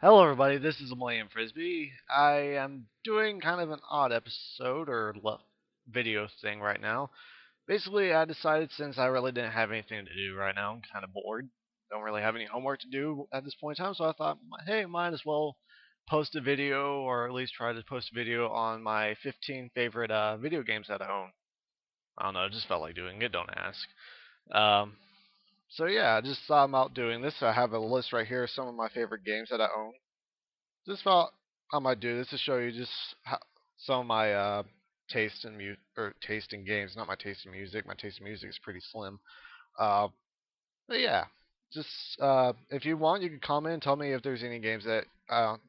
Hello, everybody. This is Millennium Frisbee. I am doing kind of an odd episode or video thing right now. Basically, I decided since I really didn't have anything to do right now, I'm kind of bored. Don't really have any homework to do at this point in time, so I thought, hey, might as well post a video or at least try to post a video on my 15 favorite video games that I own. I don't know, I just felt like doing it. Don't ask. Um, so yeah, I just thought about doing this. I have a list right here of some of my favorite games that I own. Just thought I might do this to show you just some of my taste in taste in games. Not my taste in music. My taste in music is pretty slim. Uh, but yeah, just if you want, you can comment and tell me if there's any games that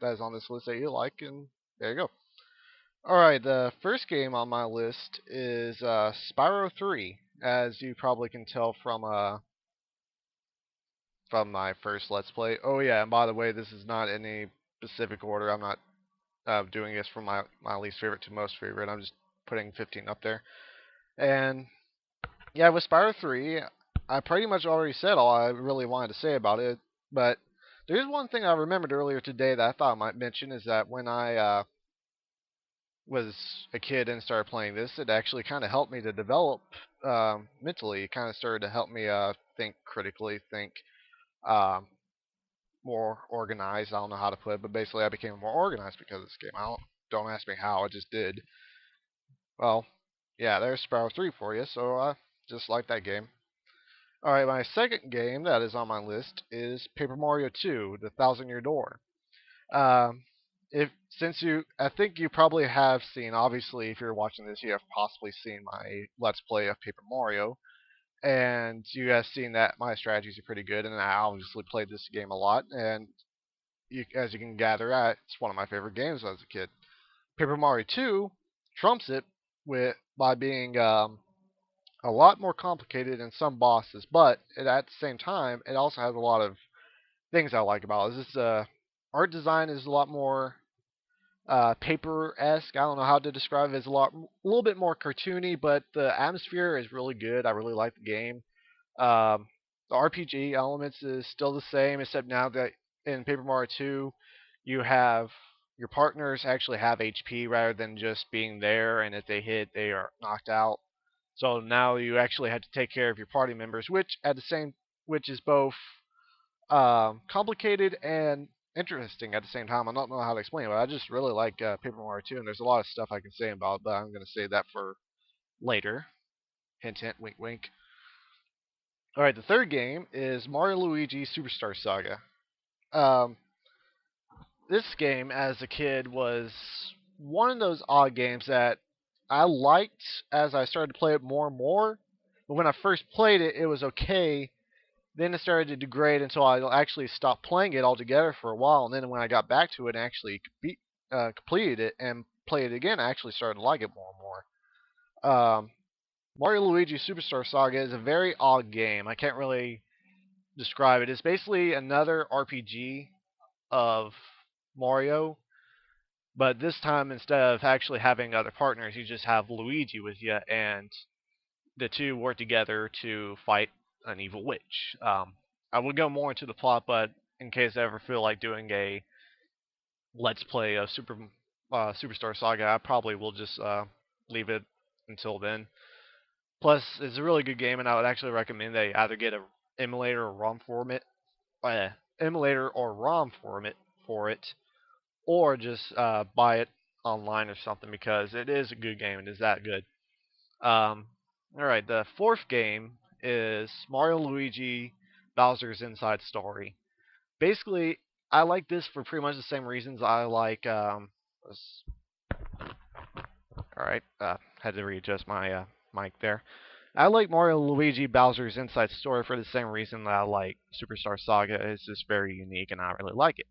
is on this list that you like, and there you go. All right, the first game on my list is Spyro 3, as you probably can tell from my first Let's Play. Oh yeah, and by the way, this is not in any specific order. I'm not doing this from my least favorite to most favorite. I'm just putting 15 up there. And yeah, with Spyro 3, I pretty much already said all I really wanted to say about it. But there's one thing I remembered earlier today that I thought I might mention is that when I was a kid and started playing this, it actually kind of helped me to develop mentally. It kind of started to help me think critically, think um, more organized. I don't know how to put it, but basically I became more organized because of this game. Don't ask me how, I just did. Well, yeah, there's Spyro 3 for you, so I just like that game. Alright, my second game that is on my list is Paper Mario 2, The Thousand Year Door. Um, if since you, I think you probably have seen. Obviously, if you're watching this, you have possibly seen my Let's Play of Paper Mario, and you have seen that my strategies are pretty good, and I obviously played this game a lot. And as you can gather, it's one of my favorite games as a kid. Paper Mario 2 trumps it by being a lot more complicated than some bosses, but at the same time, it also has a lot of things I like about it. This art design is a lot more paper-esque. I don't know how to describe it. It's a little bit more cartoony, but the atmosphere is really good. I really like the game. The RPG elements is still the same, except now that in Paper Mario 2, you have your partners actually have HP rather than just being there, and if they hit, they are knocked out. So now you actually have to take care of your party members, which is both complicated and interesting at the same time. I don't know how to explain it, but I just really like Paper Mario 2, and there's a lot of stuff I can say about it, but I'm going to save that for later. Hint, hint, wink, wink. All right, the third game is Mario Luigi Superstar Saga. Um, this game, as a kid, was one of those odd games that I liked as I started to play it more and more. But when I first played it, it was okay. Then it started to degrade until I actually stopped playing it altogether for a while. And then when I got back to it and actually completed it and played it again, I actually started to like it more and more. Mario Luigi Superstar Saga is a very odd game. I can't really describe it. It's basically another RPG of Mario, but this time instead of actually having other partners, you just have Luigi with you, and the two work together to fight an evil witch. I would go more into the plot, but in case I ever feel like doing a Let's Play of Superstar Saga, I probably will just leave it until then. Plus, it's a really good game, and I would actually recommend that you either get a emulator or ROM format, uh, emulator or ROM format for it, or just buy it online or something because it is a good game and is that good. All right, the fourth game is Mario Luigi Bowser's Inside Story. Basically, I like this for pretty much the same reasons I like. All right, had to readjust my mic there. I like Mario Luigi Bowser's Inside Story for the same reason that I like Superstar Saga. It's just very unique and I really like it.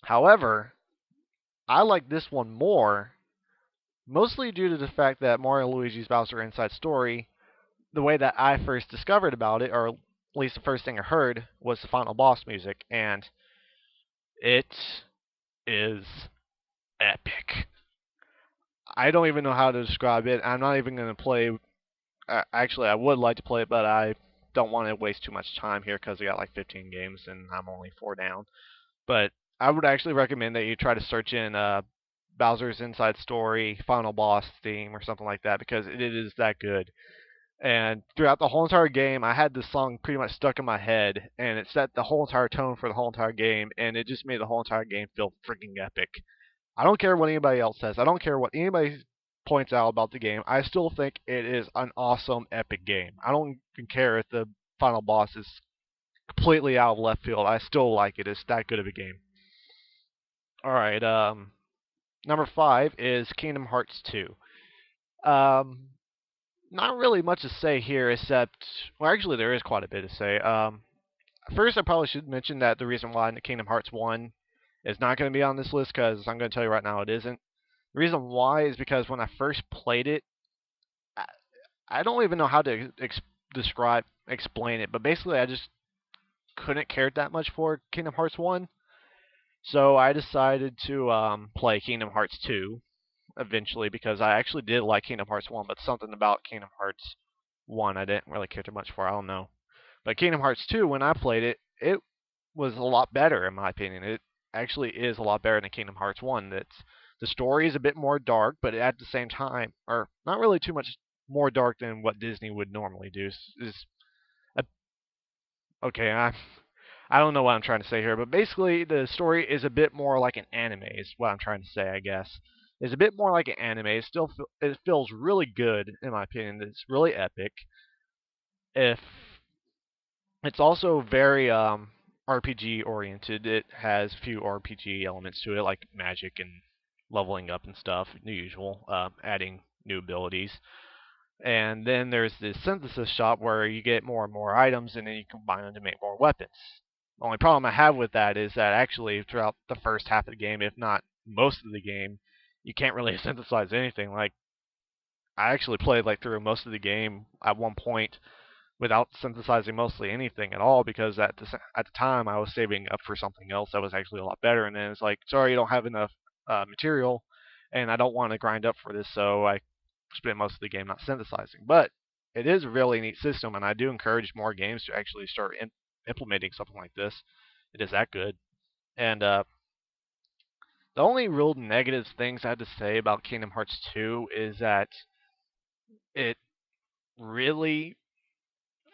However, I like this one more, mostly due to the fact that Mario Luigi's Bowser Inside Story, the way that I first discovered about it, or at least the first thing I heard, was the final boss music, and it is epic. I don't even know how to describe it. I'm not even going to play. Actually, I would like to play it, but I don't want to waste too much time here because we got like 15 games and I'm only 4 down. But I would actually recommend that you try to search in Bowser's Inside Story, Final Boss theme, or something like that because it is that good. And throughout the whole entire game, I had this song pretty much stuck in my head, and it set the whole entire tone for the whole entire game, and it just made the whole entire game feel freaking epic. I don't care what anybody else says. I don't care what anybody points out about the game. I still think it is an awesome, epic game. I don't even care if the final boss is completely out of left field. I still like it. It's that good of a game. All right. Number 5 is Kingdom Hearts 2. Um, Not really much to say here, except well, actually there is quite a bit to say. First, I probably should mention that the reason why Kingdom Hearts 1 is not going to be on this list, because I'm going to tell you right now it isn't. The reason why is because when I first played it, I, I don't even know how to explain it, but basically I just couldn't care that much for Kingdom Hearts 1. So I decided to play Kingdom Hearts 2 eventually because I actually did like Kingdom Hearts 1, but something about Kingdom Hearts 1 I didn't really care too much for. I don't know. But Kingdom Hearts 2, when I played it, it was a lot better in my opinion. It actually is a lot better than Kingdom Hearts 1. The story is a bit more dark, but at the same time, or not really too much more dark than what Disney would normally do. Is okay. I don't know what I'm trying to say here, but basically the story is a bit more like an anime. Is what I'm trying to say, I guess. It's a bit more like an anime. It feels really good in my opinion. It's really epic. If It's also very RPG oriented. It has a few RPG elements to it, like magic and leveling up and stuff, the usual, adding new abilities. And then there's this synthesis shop where you get more and more items, and then you combine them to make more weapons. The only problem I have with that is that actually throughout the first half of the game, if not most of the game, you can't really synthesize anything. Like I actually played like through most of the game at one point without synthesizing mostly anything at all because at the time I was saving up for something else that was actually a lot better, and then it's like, sorry, you don't have enough material, and I don't want to grind up for this, so I spent most of the game not synthesizing. But it is a really neat system, and I do encourage more games to actually start implementing something like this. It is that good. And the only real negative things I have to say about Kingdom Hearts 2 is that it really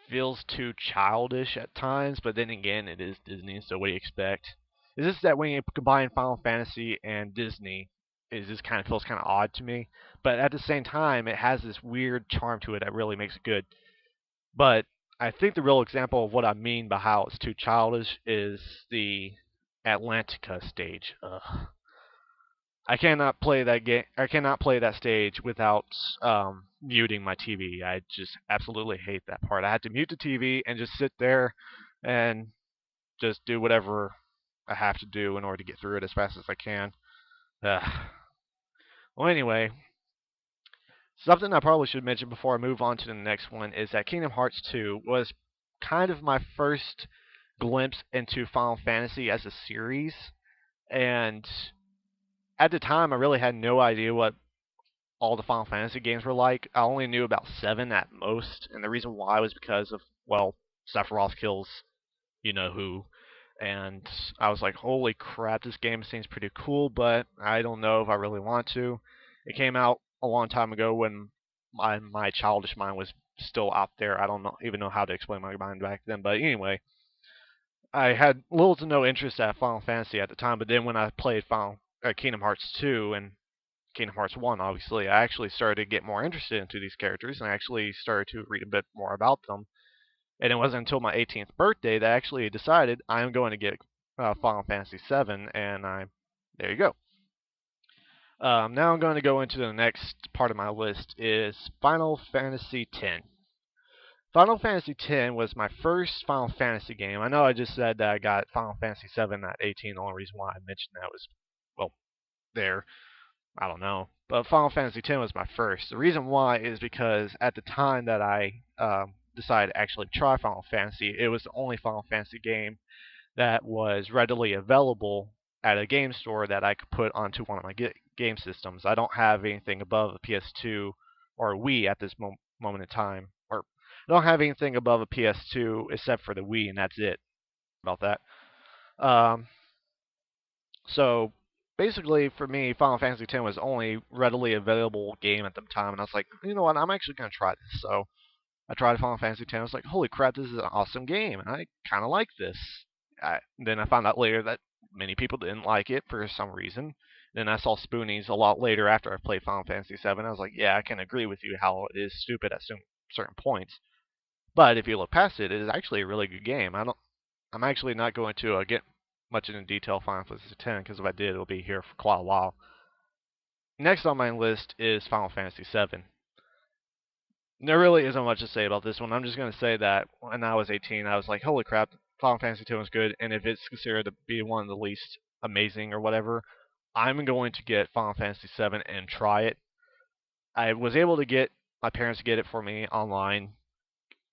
feels too childish at times, but then again, it is Disney, so what do you expect? It's just that when you combine Final Fantasy and Disney, it just kind of feels kind of odd to me. But at the same time, it has this weird charm to it that really makes it good. But I think the real example of what I mean by how it's too childish is the Atlantica stage. Ugh. I cannot play that game. I cannot play that stage without muting my TV. I just absolutely hate that part. I had to mute the TV and just sit there and just do whatever I have to do in order to get through it as fast as I can. Well, anyway, something I probably should mention before I move on to the next one is that Kingdom Hearts 2 was kind of my first glimpse into Final Fantasy as a series, and at the time I really had no idea what all the Final Fantasy games were like. I only knew about 7 at most, and the reason why was because of, well, Sephiroth kills you know who. And I was like, holy crap, this game seems pretty cool, but I don't know if I really want to. It came out a long time ago when my childish mind was still out there. I don't know, even know how to explain my mind back then. But anyway, I had little to no interest at Final Fantasy at the time, but then when I played Kingdom Hearts 2 and Kingdom Hearts 1, obviously, I actually started to get more interested into these characters, and I actually started to read a bit more about them. And it wasn't until my 18th birthday that I actually decided I am going to get Final Fantasy VII, and there you go. Now I'm going to go into the next part of my list is Final Fantasy X. Final Fantasy X was my first Final Fantasy game. I know I just said that I got Final Fantasy VII at 18. The only reason why I mentioned that was, well, there. I don't know. But Final Fantasy X was my first. The reason why is because at the time that I decided to actually try Final Fantasy, it was the only Final Fantasy game that was readily available at a game store that I could put onto one of my game systems. I don't have anything above a PS2 or a Wii at this moment in time. Or I don't have anything above a PS2 except for the Wii, and that's it about that. Um, So basically, for me, Final Fantasy X was only readily available game at the time, and I was like, you know what, I'm actually gonna try this. So I tried Final Fantasy X. I was like, holy crap, this is an awesome game, and I kind of like this. Then I found out later that many people didn't like it for some reason. Then I saw Spoonies a lot later after I played Final Fantasy VII. I was like, yeah, I can agree with you how it is stupid at certain points. But if you look past it, it is actually a really good game. I'm actually not going to get much into detail Final Fantasy X because if I did, it'll be here for quite a while. Next on my list is Final Fantasy VII. There really isn't much to say about this one. I'm just going to say that when I was 18, I was like, holy crap, Final Fantasy II is good, and if it's considered to be one of the least amazing or whatever, I'm going to get Final Fantasy VII and try it. I was able to get my parents to get it for me online,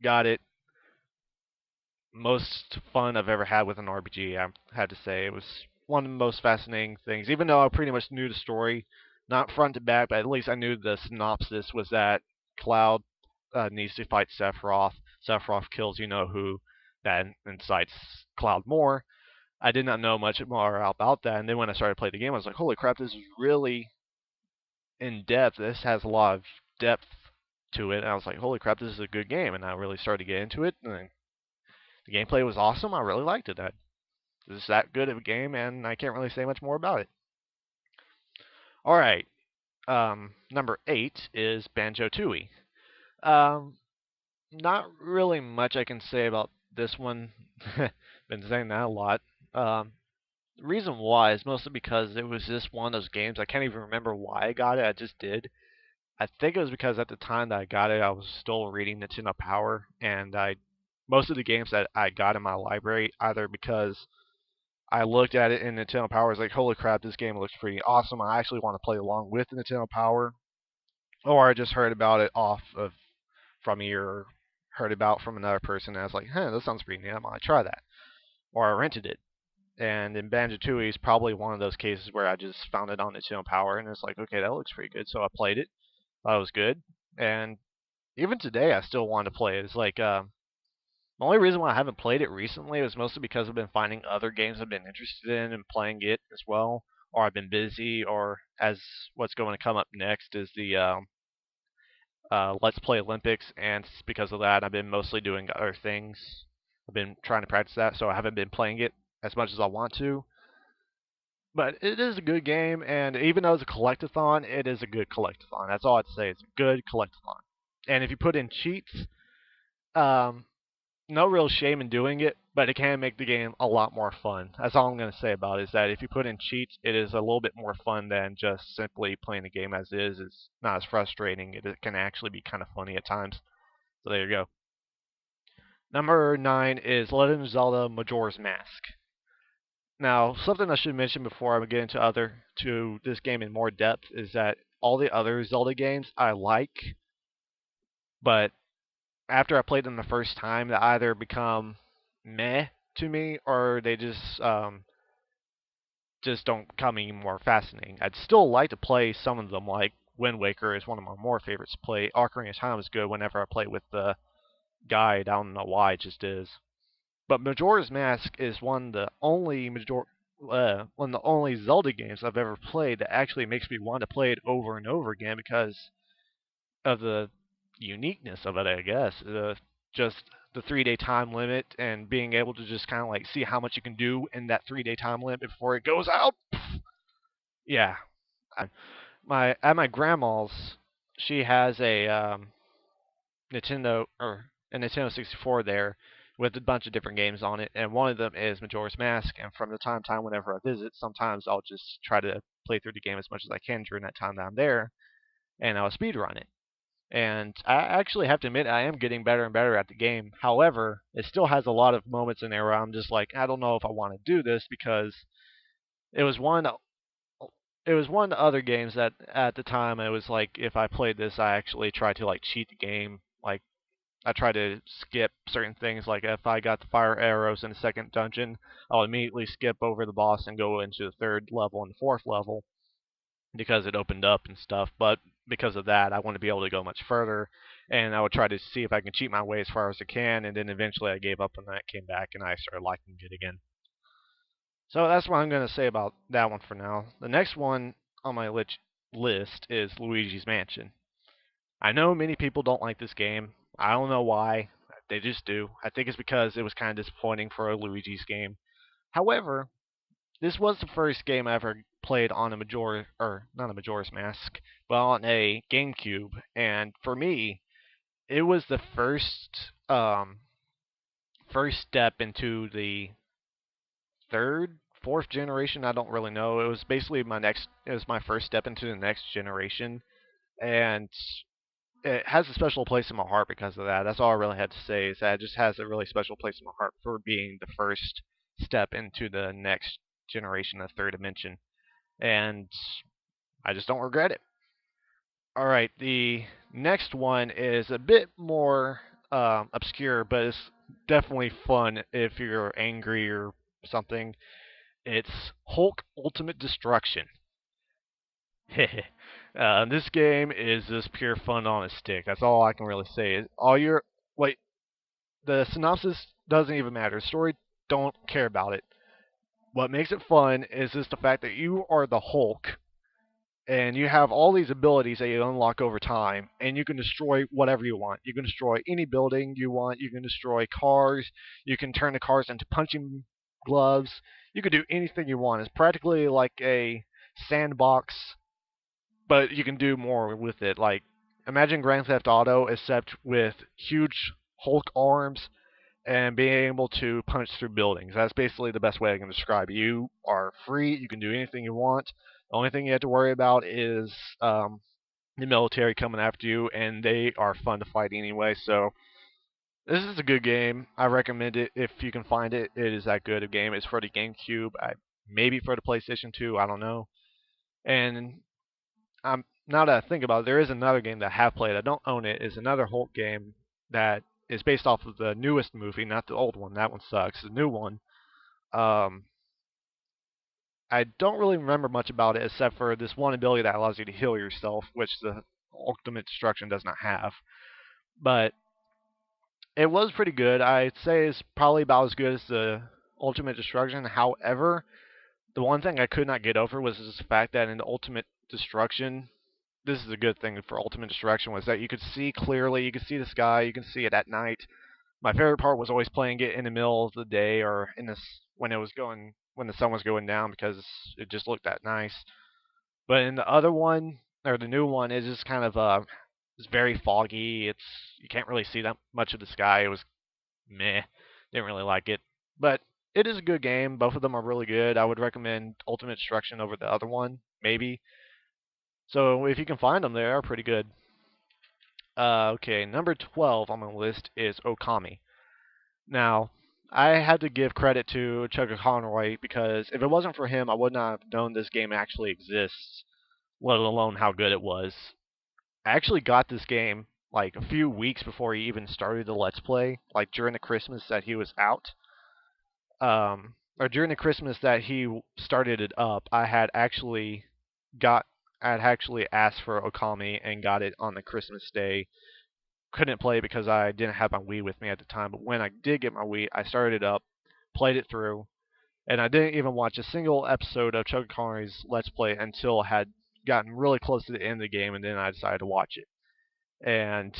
got it. Most fun I've ever had with an RPG, I had to say. It was one of the most fascinating things, even though I pretty much knew the story, not front to back, but at least I knew the synopsis was that Cloud needs to fight Sephiroth. Sephiroth kills you know who, that incites Cloud more. I did not know much more about that, and then when I started playing the game, I was like, holy crap, this is really in depth. This has a lot of depth to it, and I was like, holy crap, this is a good game, and I really started to get into it, and the gameplay was awesome. I really liked it. It's that good of a game, and I can't really say much more about it. All right, number 8 is Banjo Tooie. Um, Not really much I can say about this one. Been saying that a lot. The reason why is mostly because it was just one of those games. I can't even remember why I got it. I just did. I think it was because at the time that I got it, I was still reading Nintendo Power, and most of the games that I got in my library either because I looked at it in Nintendo Power, I was like, holy crap, this game looks pretty awesome. I actually want to play along with the Nintendo Power, or I just heard about it off of from you or heard about from another person, and I was like, huh, that sounds pretty neat. I might try that. Or I rented it. And in Banjo Tooie is probably one of those cases where I just found it on Nintendo Power, and it's like, okay, that looks pretty good. So I played it. Thought it was good. And even today, I still want to play it. It's like, the only reason why I haven't played it recently was mostly because I've been finding other games I've been interested in and playing it as well. Or I've been busy, or as what's going to come up next is the Let's Play Olympics, and because of that, I've been mostly doing other things. I've been trying to practice that, so I haven't been playing it as much as I want to. But it is a good game, and even though it's a collectathon, it is a good collectathon. That's all I'd say. It's a good collectathon. And if you put in cheats, um, no real shame in doing it, but it can make the game a lot more fun. That's all I'm going to say about it, is that if you put in cheats, it is a little bit more fun than just simply playing the game as is. It's not as frustrating. It can actually be kind of funny at times. So there you go. Number 9 is Legend of Zelda Majora's Mask. Now, something I should mention before I get into this game in more depth is that all the other Zelda games I like, but after I played them the first time, they either become meh to me or they just don't become any more fascinating. I'd still like to play some of them, like Wind Waker is one of my more favorites to play. Ocarina of Time is good whenever I play with the guide. I don't know why, it just is. But Majora's Mask is one of the only Zelda games I've ever played that actually makes me want to play it over and over again because of the uniqueness of it, I guess. Just the 3 day time limit and being able to just kind of like see how much you can do in that 3 day time limit before it goes out. Yeah, my grandma's, she has a Nintendo 64 there with a bunch of different games on it, and one of them is Majora's Mask. And from the time to time, whenever I visit, sometimes I'll just try to play through the game as much as I can during that time that I'm there, and I'll speedrun it. And I actually have to admit, I am getting better and better at the game. However, it still has a lot of moments in there where I'm just like, I don't know if I want to do this because it was one. It was one of the other games that at the time it was like if I played this, I actually tried to like cheat the game. Like I try to skip certain things, like if I got the fire arrows in the second dungeon, I'll immediately skip over the boss and go into the third level and the fourth level because it opened up and stuff. But because of that, I want to be able to go much further, and I would try to see if I can cheat my way as far as I can, and then eventually I gave up on that, came back, and I started liking it again. So that's what I'm going to say about that one for now. The next one on my list is Luigi's Mansion. I know many people don't like this game. I don't know why. They just do. I think it's because it was kind of disappointing for a Luigi's game. However, this was the first game I ever played on a Majora, or not a Majora's Mask, but on a GameCube. And for me, it was the first step into the third, fourth generation. I don't really know. It was basically it was my first step into the next generation, and it has a special place in my heart because of that. That's all I really had to say. Is that it just has a really special place in my heart for being the first step into the next generation, the third dimension, and I just don't regret it. All right, the next one is a bit more obscure, but it's definitely fun if you're angry or something. It's Hulk Ultimate Destruction. This game is just pure fun on a stick. That's all I can really say. All your wait, the synopsis doesn't even matter. Story don't care about it. What makes it fun is just the fact that you are the Hulk and you have all these abilities that you unlock over time, and you can destroy whatever you want. You can destroy any building you want. You can destroy cars. You can turn the cars into punching gloves. You can do anything you want. It's practically like a sandbox, but you can do more with it. Like, imagine Grand Theft Auto, except with huge Hulk arms and being able to punch through buildings. That's basically the best way I can describe it. You are free. You can do anything you want. The only thing you have to worry about is the military coming after you, and they are fun to fight anyway. So this is a good game. I recommend it if you can find it. It is that good a game. It's for the GameCube. Maybe for the PlayStation 2. I don't know. And now that I think about it, there is another game that I have played. I don't own it. It's another Hulk game that is based off of the newest movie, not the old one. That one sucks. The new one. Um, I don't really remember much about it except for this one ability that allows you to heal yourself, which the Ultimate Destruction does not have. But it was pretty good. I'd say it's probably about as good as the Ultimate Destruction. However, the one thing I could not get over was the fact that in the Ultimate Destruction, this is a good thing for Ultimate Destruction, was that you could see clearly, you could see the sky, you can see it at night. My favorite part was always playing it in the middle of the day or when the sun was going down because it just looked that nice. But in the other one or the new one, it's just kind of it's very foggy. You can't really see that much of the sky. It was meh. Didn't really like it. But it is a good game. Both of them are really good. I would recommend Ultimate Destruction over the other one, maybe. So if you can find them, they are pretty good. Okay, number 12 on my list is Okami. Now, I had to give credit to Chuck Conroy because if it wasn't for him, I would not have known this game actually exists, let alone how good it was. I actually got this game like a few weeks before he even started the Let's Play, like during the Christmas that he was out. Or during the Christmas that he started it up, got I had actually asked for Okami and got it on the Christmas day. Couldn't play because I didn't have my Wii with me at the time, but when I did get my Wii, I started it up, played it through, and I didn't even watch a single episode of Chuck Connery's Let's Play until I had gotten really close to the end of the game, and then I decided to watch it. And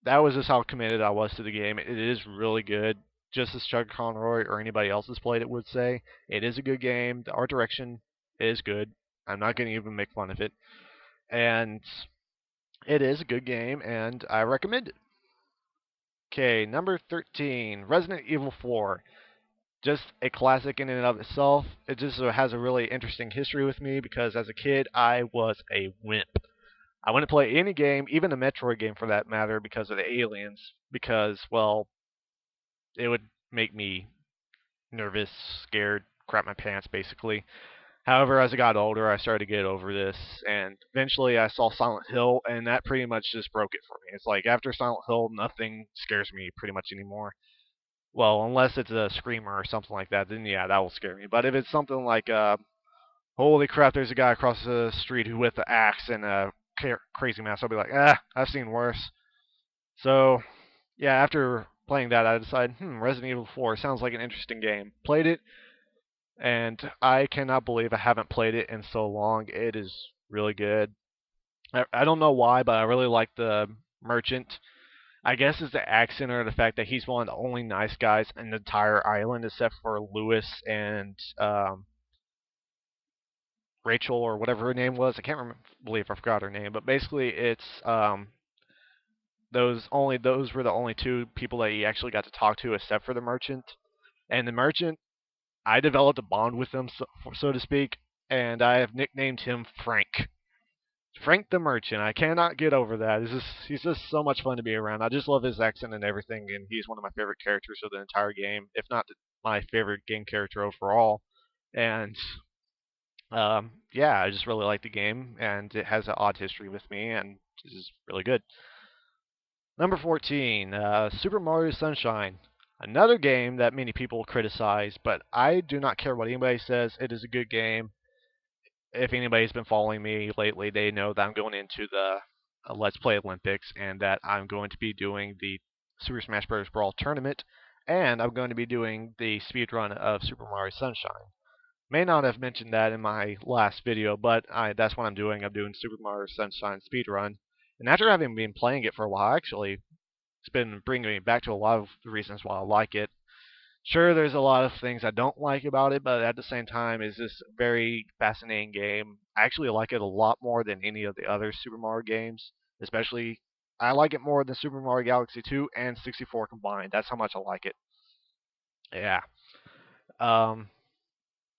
that was just how committed I was to the game. It is really good, just as Chuck Conroy or anybody else has played it would say. It is a good game. The art direction is good. I'm not going to even make fun of it. And it is a good game, and I recommend it. Okay, number 13, Resident Evil 4. Just a classic in and of itself. It just has a really interesting history with me because as a kid, I was a wimp. I wouldn't play any game, even a Metroid game for that matter, because of the aliens. Because, well, it would make me nervous, scared, crap my pants, basically. However, as I got older, I started to get over this, and eventually I saw Silent Hill, and that pretty much just broke it for me. It's like after Silent Hill, nothing scares me pretty much anymore. Well, unless it's a screamer or something like that, then yeah, that will scare me. But if it's something like, holy crap, there's a guy across the street who with an axe and a crazy mask, I'll be like, I've seen worse. So, yeah, after playing that, I decided, Resident Evil 4 sounds like an interesting game. Played it. and I cannot believe I haven't played it in so long. It is really good. I don't know why, but I really like the merchant. I guess it's the accent or the fact that he's one of the only nice guys in the entire island, except for Lewis and Rachel or whatever her name was. I can't believe I forgot her name, but basically it's those were the only two people that he actually got to talk to, except for the merchant. And the merchant, I developed a bond with him, so to speak, and I have nicknamed him Frank. Frank the Merchant. I cannot get over that. He's just so much fun to be around. I just love his accent and everything, and he's one of my favorite characters of the entire game, if not my favorite game character overall. And yeah, I just really like the game, and it has an odd history with me, and this is really good. Number 14, Super Mario Sunshine. Another game that many people criticize, but I do not care what anybody says. It is a good game. If anybody's been following me lately, they know that I'm going into the Let's Play Olympics and that I'm going to be doing the Super Smash Bros. Brawl tournament, and I'm going to be doing the speed run of Super Mario Sunshine. May not have mentioned that in my last video, but that's what I'm doing. I'm doing Super Mario Sunshine speed run, and after having been playing it for a while, actually, it's been bringing me back to a lot of the reasons why I like it. Sure, there's a lot of things I don't like about it, but at the same time, it's this very fascinating game. I actually like it a lot more than any of the other Super Mario games, especially I like it more than Super Mario Galaxy 2 and 64 combined. That's how much I like it. Yeah. Um,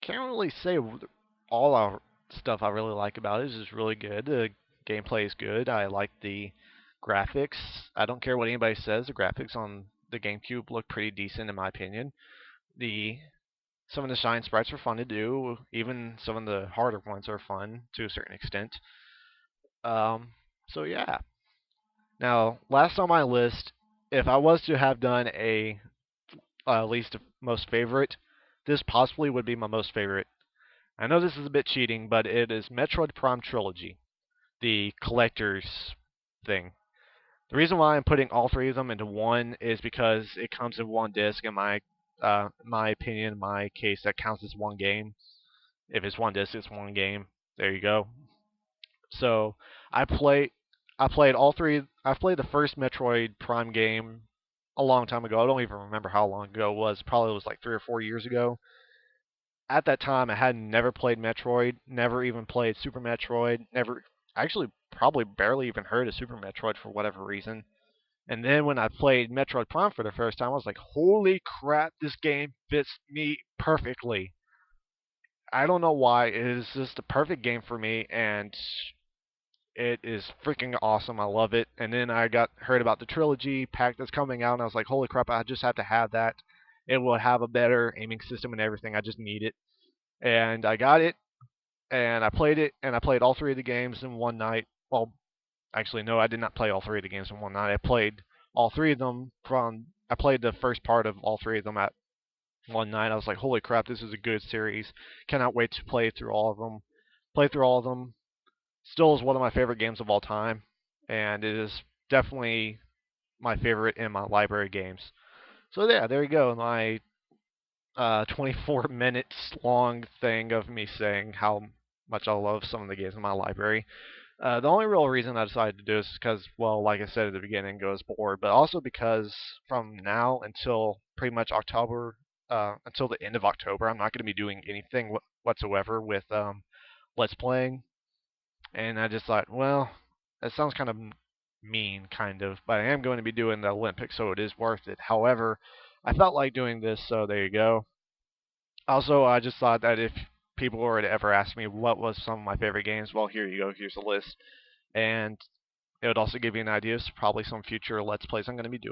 can't really say all our stuff I really like about it. It's just really good. The gameplay is good. I like the graphics. I don't care what anybody says. The graphics on the GameCube look pretty decent in my opinion. The Some of the shine sprites are fun to do. Even some of the harder ones are fun to a certain extent. Um, so yeah. Now, last on my list, if I was to have done a least most favorite, this possibly would be my most favorite. I know this is a bit cheating, but it is Metroid Prime Trilogy, the collector's thing. The reason why I'm putting all three of them into one is because it comes in one disc. In my opinion, in my case, that counts as one game. If it's one disc, it's one game. There you go. So I play, I played all three. I played the first Metroid Prime game a long time ago. I don't even remember how long ago it was. Probably was like 3 or 4 years ago. At that time, I had never played Metroid, never even played Super Metroid, never actually probably barely even heard of Super Metroid for whatever reason. And then when I played Metroid Prime for the first time, I was like, holy crap, this game fits me perfectly. I don't know why. It is just the perfect game for me, and it is freaking awesome. I love it. And then I got heard about the trilogy pack that's coming out, and I was like, holy crap, I just have to have that. It will have a better aiming system and everything. I just need it. And I got it, and I played all three of the games in one night. Well, actually, no, I did not play all three of the games in one night. I played all three of them I played the first part of all three of them at one night. I was like, holy crap, this is a good series. Cannot wait to play through all of them. Play through all of them. Still is one of my favorite games of all time, and it is definitely my favorite in my library games. So yeah, there you go. My 24 minutes long thing of me saying how much I love some of the games in my library. The only real reason I decided to do this is because, well, like I said at the beginning, I was bored, but also because from now until pretty much October, until the end of October, I'm not going to be doing anything whatsoever with Let's Playing. And I just thought, well, that sounds kind of mean, kind of, but I am going to be doing the Olympics, so it is worth it. However, I felt like doing this, so there you go. Also, I just thought that if people were to ever ask me what was some of my favorite games, well, here you go. Here's a list. And it would also give you an idea of probably some future Let's Plays I'm going to be doing.